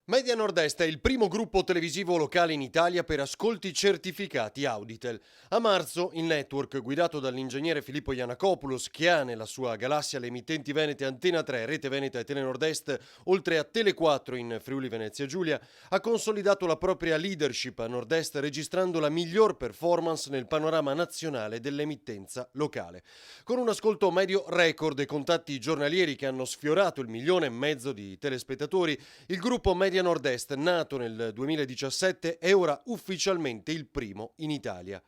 Media Nord-Est è il primo gruppo televisivo locale in Italia per ascolti certificati Auditel. A marzo il network, guidato dall'ingegnere Filippo Iannacopoulos, che ha nella sua galassia le emittenti venete Antena 3, Rete Veneta e Telenord-Est, oltre a Tele 4 in Friuli Venezia Giulia, ha consolidato la propria leadership a Nord-Est registrando la miglior performance nel panorama nazionale dell'emittenza locale. Con un ascolto medio record e contatti giornalieri che hanno sfiorato il 1,5 milioni di telespettatori, il gruppo Media Nord-Est, nato nel 2017, è ora ufficialmente il primo in Italia.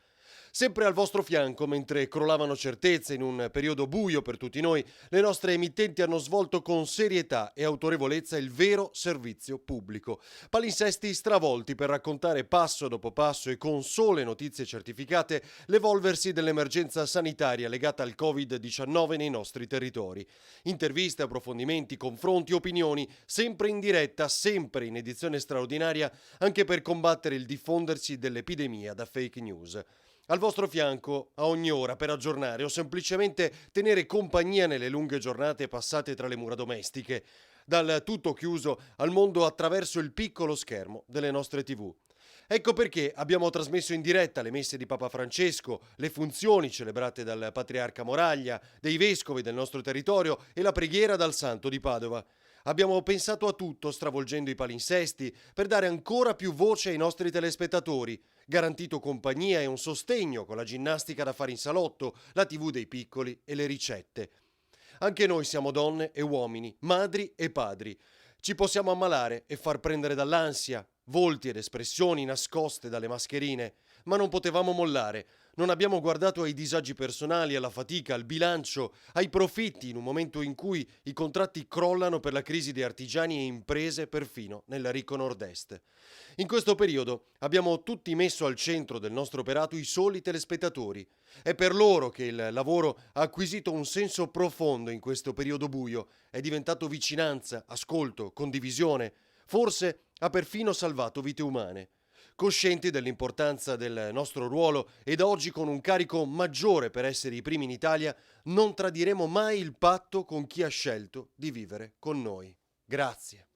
Sempre al vostro fianco, mentre crollavano certezze in un periodo buio per tutti noi, le nostre emittenti hanno svolto con serietà e autorevolezza il vero servizio pubblico. Palinsesti stravolti per raccontare passo dopo passo e con sole notizie certificate l'evolversi dell'emergenza sanitaria legata al Covid-19 nei nostri territori. Interviste, approfondimenti, confronti, opinioni, sempre in diretta, sempre in edizione straordinaria, anche per combattere il diffondersi dell'epidemia da fake news. Al vostro fianco a ogni ora per aggiornare o semplicemente tenere compagnia nelle lunghe giornate passate tra le mura domestiche, dal tutto chiuso al mondo attraverso il piccolo schermo delle nostre TV. Ecco perché abbiamo trasmesso in diretta le messe di Papa Francesco, le funzioni celebrate dal Patriarca Moraglia, dei vescovi del nostro territorio e la preghiera dal Santo di Padova. Abbiamo pensato a tutto, stravolgendo i palinsesti, per dare ancora più voce ai nostri telespettatori, garantito compagnia e un sostegno con la ginnastica da fare in salotto, la TV dei piccoli e le ricette. Anche noi siamo donne e uomini, madri e padri. Ci possiamo ammalare e far prendere dall'ansia, volti ed espressioni nascoste dalle mascherine, ma non potevamo mollare. Non abbiamo guardato ai disagi personali, alla fatica, al bilancio, ai profitti in un momento in cui i contratti crollano per la crisi di artigiani e imprese perfino nel ricco nord-est. In questo periodo abbiamo tutti messo al centro del nostro operato i soli telespettatori. È per loro che il lavoro ha acquisito un senso profondo in questo periodo buio, è diventato vicinanza, ascolto, condivisione, forse ha perfino salvato vite umane. Coscienti dell'importanza del nostro ruolo e da oggi con un carico maggiore per essere i primi in Italia, non tradiremo mai il patto con chi ha scelto di vivere con noi. Grazie.